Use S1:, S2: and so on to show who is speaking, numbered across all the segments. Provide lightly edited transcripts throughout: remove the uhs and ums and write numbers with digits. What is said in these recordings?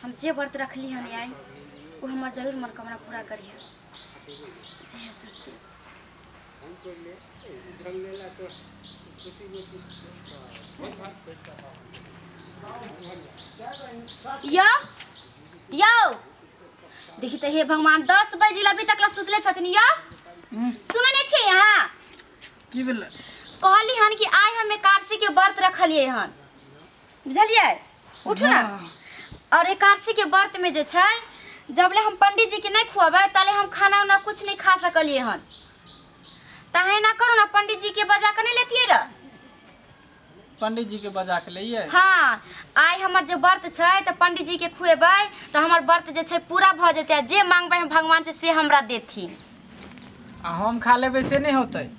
S1: हम जे व्रत रखली हन आई वो हमार जरूर मनोकामना पूरा करिए। जय सरस्वती। यो देखी तो हे भगवान 10 बजे अभी तक सुतले छथिन। यो सुने नहीं छे यहाँ
S2: की बोल
S1: कहली हन कि आइ हम एकादशी के व्रत रखलिए हन, बुझलिए? उठू ना। और एकादशी के व्रत में जे छै जबले हम पंडित जी के नहीं खुआबे तले हम खाना उना कुछ नहीं खा सकलिए हन। तहे ना करो ना, पंडित जी के बजा के नहीं लेतिए र।
S2: पंडित जी के बजा के लिए?
S1: हाँ, आई हमर जे व्रत छै त पंडित जी के खुएबै त हमर व्रत जे छै पूरा भ जेतै। जे मांगबै हम भगवान से हमरा देथिन।
S2: हम खा लेबै से नहीं होतै?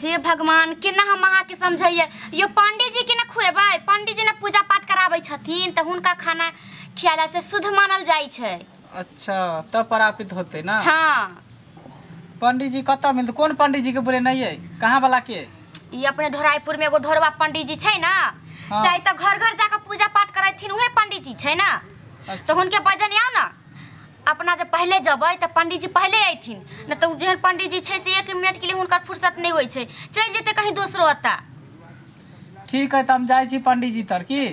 S1: हे भगवान, केना हम अहाँ के समझैए? यो पंडित जी के न खुएबै, पंडित जी ने पूजा पाठ कराबै छथिन त हुनका खाना खियाला से शुद्ध मानल जाइ छै।
S2: अच्छा, तब परापित होते ना?
S1: हाँ।
S2: पंडित जी कत मिलते? कौन पंडित जी के बोले नहीं है? कहाँ वाला के?
S1: ये अपने ढोराईपुर में एगो ढोरवा पंडित जी छै ना।
S2: हाँ।
S1: चाहे तो घर घर जाकर पूजा पाठ करथिन उहे पंडित जी छै ना।
S2: अच्छा।
S1: तो हुनके बजन आओ ना, अपना जब पहले जबै त पंडित जी पहले आइथिन न। तो जेहन पंडित जी छै से 1 मिनट के लिए हुनकर फुर्सत नहीं होइ छै, चल जेते कहीं दूसरो अता।
S2: ठीक है, त हम जाय छी पंडित जी तर की।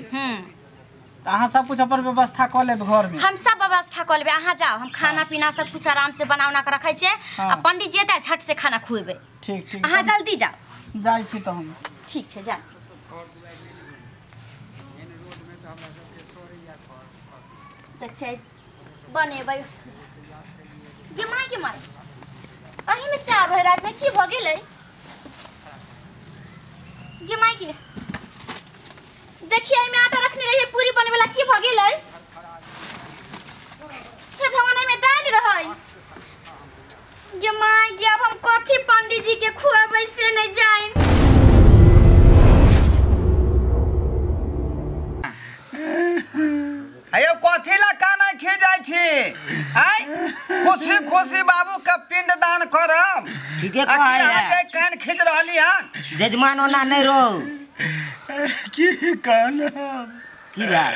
S2: अहाँ सब कुछ अपन व्यवस्था कर लेब घर में?
S1: हम सब व्यवस्था कर लेबे, अहाँ जाओ। हम खाना पीना सब कुछ आराम से बना उना के रखे छे। आ पंडित जी एता झट से खाना खुएबे।
S2: ठीक ठीक,
S1: अहाँ जल्दी जाओ।
S2: जाय छी त हम।
S1: ठीक छे, जा। त छै बनेबै। गे माय अही में 4 बजे रात में की भ गेलै? गे माय की देखिए एमे आटा रखने रहिए पूरी बने वाला, की भ गेलै? हे भगवान, एमे दाल रहै। गे माय गे, अब हम कथी पंडित जी के खुआबै से नहीं जाइन।
S3: अयो कथी ला काना खे जाय छी? आय खुशी खुशी बाबू का पिंडदान करब।
S4: ठीक है, कहा है
S3: जे कान खींच रहली हन।
S4: जजमान ओना नहीं रो
S5: की कहना
S4: की बात?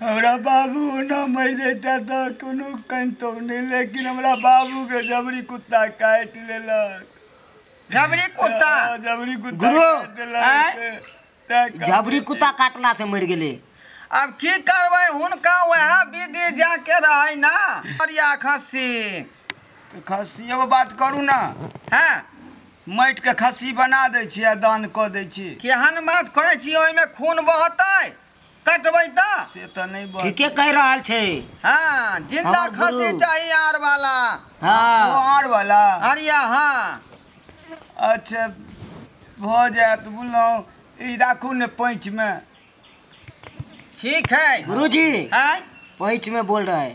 S5: हमरा बाबू ना मर जाता तो कोनो कहतो नहीं, लेकिन हमरा बाबू के जबरी कुत्ता काट लेलक।
S3: जबरी कुत्ता?
S5: जबरी कुत्ता
S4: गुरु,
S5: काट लेलक।
S4: जबरी कुत्ता काटला से मर गेले।
S3: अब की करबै? हुनका वह विधि जाके रहै ना। अरिया खस्सी
S5: खस्सी एगो बात करू ना,
S3: हैं
S5: माटि के खस्सी बना दै छी आ दान क दै छी।
S3: केहन बात करै छी? ओइ में खून बहतै, कटबै त?
S5: से त नहीं बात।
S4: ठीके कह रहल छे।
S3: हाँ, जिंदा
S4: हमर गुरु।
S3: खस्सी चाहिए आर वाला।
S4: हाँ,
S5: वो आर वाला?
S3: अरिया हाँ।
S5: अच्छा भ जात, बोलो ई राखू ने पैंच में।
S3: ठीक है
S4: गुरुजी
S3: हैं?
S4: पैंच में बोल रहा है।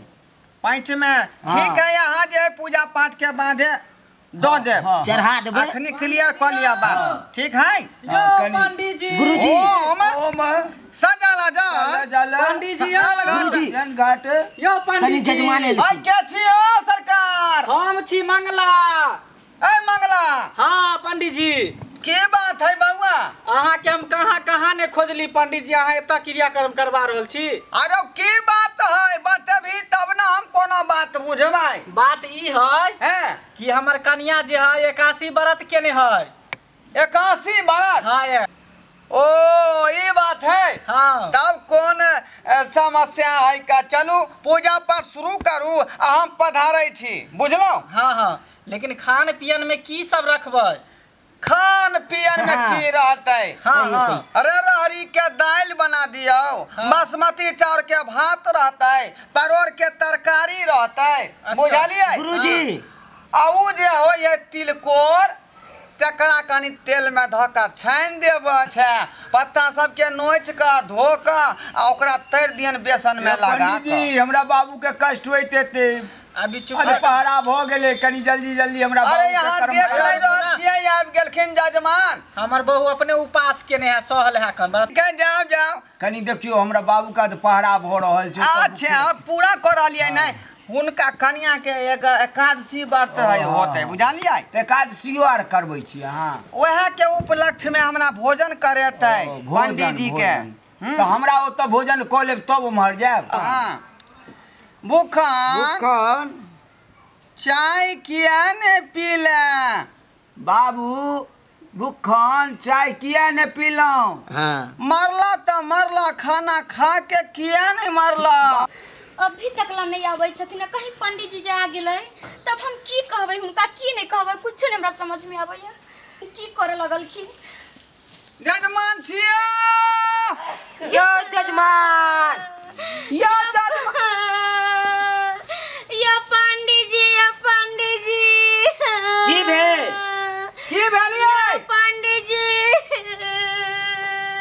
S3: पैंच में? ठीक है, यहाँ जे पूजा पाठ के बांधे दो दे,
S4: चढ़ा देबे।
S3: अखनी क्लियर कर लिया बात। ठीक है
S2: पंडित जी।
S4: गुरुजी
S3: सजाला जा
S2: पंडित जी,
S4: गुरुजी
S5: जन घाट
S2: यो
S4: कनी
S2: पंडित जी।
S4: जजमान एलखिन।
S3: भाई क्या छियो सरकार?
S2: हम छी मंगला।
S3: ए मंगला।
S2: हाँ पंडित जी।
S3: के बात है बउआ?
S2: अहाँ के हम कहाँ ने खोजली पंडित जी, अहाँ एता क्रियाक्रम करवा रहल छी।
S3: अरे की बात है बतबी तब ना हम कोनो बात बुझबै।
S2: बात ई है कि हमर कन्या जे है 81 व्रत केने है।
S3: 81 व्रत?
S2: हाँ ये।
S3: ओ ये बात है।
S2: हाँ।
S3: तब कौन समस्या है का? चलू पूजा पाठ शुरू करू, हम पधारै छी, बुझलो?
S2: हाँ हाँ, लेकिन खान पियन में की सब रखबै?
S3: खान पियन में की रहते?
S2: हाँ हाँ।
S3: अरे रहरी के दाल बना दियो। हाँ। बासमती चाउर के भात रहते, परोर के तरकारी रहते। अच्छा। बुझलिए
S4: गुरुजी?
S3: आउ जे हो ये तिलकोर तेकरा कनी तेल में धोकर छानि देबो छै पत्ता सबके नोच के धो के आ ओकरा तैर दियन बेसन में लगा
S5: पंडित जी हमरा बाबू के कष्ट होइत हेतै
S2: अभी चुप
S5: अरे पहरा भ गेलै कनी जल्दी जल्दी हमरा बाबू
S3: अरे
S5: के
S3: यहाँ
S5: कर्म
S3: देख
S5: करा
S3: नहीं
S5: दियौ।
S3: रहल छियै आबि गेलखिन जजमान
S2: हमर बहू अपने उपास केने है सहल है कन
S3: के जाओ जाओ
S5: कनी देखियो हमरा बाबू का तो पहरा भ रहल छै
S3: अच्छा हम पूरा कर रहलियै नहीं हुनका कन्या के एकादशी व्रत होते बुझलियै
S5: त एकादशियो आर करबै छी अहाँ
S3: वह के उपलक्ष्य में हमरा भोजन करेतै पंडित जी के
S5: तो हमरा ओतऽ भोजन क लेब तब उम्हर जायब
S3: हाँ भूखन
S5: कौन
S3: चाय किया ने पीले
S5: बाबू भूखन चाय किया ने पीलौं
S3: मरला तो मरला खाना खा के किया नहीं मरला
S1: अभी तक ला नहीं आवे छथिन कहीं पंडित जी जा गेलै तब हम की कहबै हुनका की नहीं कहबै कुछ नहीं हमरा समझ में आबैया की करे लगल की
S3: जजमान छियै
S4: यो जजमान
S3: या जजमान
S1: या पंडित जी
S4: की भेल
S3: की भेलियै
S1: पंडित जी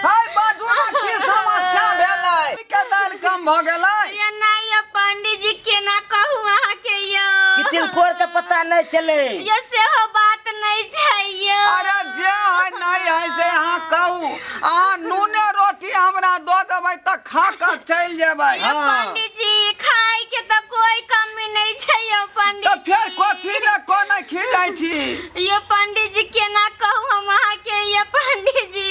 S3: हाय बाजू ना की समस्या भेलै के दाल कम भ गेलै
S1: या नहीं या पंडित जी केना कहू अहाँ के यो
S4: कि तिलकोर के पता नहीं चले
S1: ये सेहो बात नहीं छै यो
S3: अरे जे है नहीं है से अहाँ कहू अहाँ नूने रोटी हमरा दो देबै त खा के चल जेबै
S1: या पंडित जी खाए के तो कोई कमी नहीं छै यो
S3: तो
S1: पंडित
S3: फिर कथी ले कोना खिजाइ छी
S1: ये पंडित जी केना कहू हम अहाँ के ये पंडित जी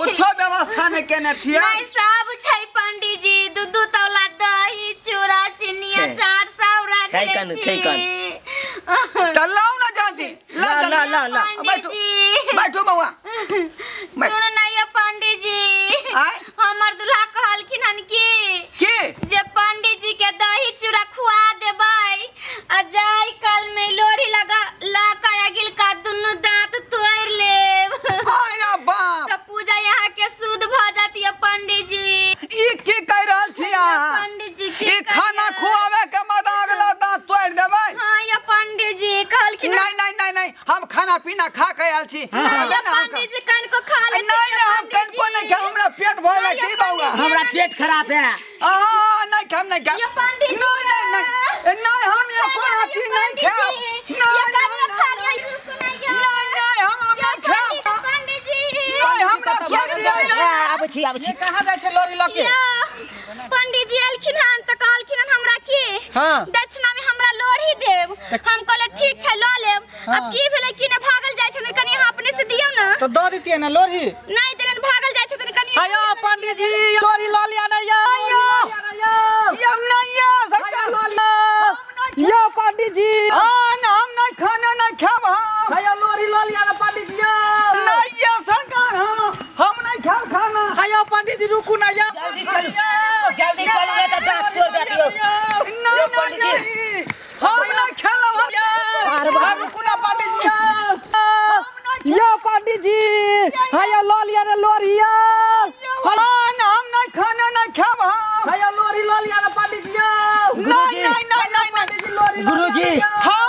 S3: कुछो व्यवस्था नहीं केने छियै
S1: नहीं सब छै पंडित जी दू तौला दही चूड़ा चीनी अचार सब रख
S4: छै
S1: ले
S4: कन,
S1: छी
S4: छै
S3: चलौ ना जल्दी
S4: ला
S3: बैठू बैठू बउआ
S1: सुन ना ये पंडित जी
S3: आय
S1: हमर दुल्हा कहलखिन हन
S3: की
S1: जे पंडित जी के दही चूड़ा खुआ देबै आ जाई कल में लोरी लगा अगिल का दुनु दांत तोड़ लेब
S3: अरे बाप
S1: तो पूजा यहाँ के शुद्ध भ जाती है पंडित जी
S3: ई की कह रहल छी अहाँ
S1: पंडित जी
S3: ई खाना खुआवे के बाद अगला दांत तोड़ देबै
S1: हाँ ये पंडित जी कहलखिन
S3: नहीं नहीं नहीं नहीं हम खाना पीना खा के आयल छी
S1: ये पंडित जी कन को खा ले
S3: नहीं नहीं हम कन को नहीं खाओ हमरा पेट भरल है की बउआ
S4: हमरा पेट खराब है
S3: नहीं खाम नहीं खाम
S1: ये पंडित जी
S3: नहीं नहीं नहीं हम ये कोना चीज नहीं खाओ
S1: ये कनिया खा ले
S3: नहीं नहीं हम नहीं खाओ
S1: पंडित जी
S3: नहीं हमरा छोड़ दिया
S4: आबै छी
S2: कहाँ जाइ छै लोरी लके
S1: पंडित जी अलखिन हन त कहलखिन हन हमरा की
S2: हाँ।
S1: दक्षिणा में हमरा लोढ़ी देब हम कहले ठीक छै ल लेब अब की भेलै कि ने भागल जाय छथिन कनी अहाँ अपने से दियौ ना
S2: तो दो दितिए ना लोरी
S1: नहीं देलन भागल जाय छथिन कनी
S2: आयो पंडित जी लोरी लो लिया ना यो
S3: हम नहीं है सरकार
S2: यो पंडित जी
S3: हम नहीं खाना नहीं खाब हम
S2: आयो लोरी लो लिया ना पंडित जी
S3: नहीं है सरकार हम नहीं खाब खाना
S2: आयो पंडित जी रुकू ना या
S4: जल्दी चलिए तो दांत तोड़ देतियो
S3: नहीं
S4: पंडित जी।
S3: नहीं हम नहीं खेलब हम कुना पंडित जी
S2: यो पंडित जी आयो लो लिया ना लोरी
S3: हम नहीं खाना नहीं खाब हम
S2: आयो लोरी लो लिया ना पंडित जी
S3: नहीं नहीं नहीं नहीं
S2: गुरुजी
S3: हाँ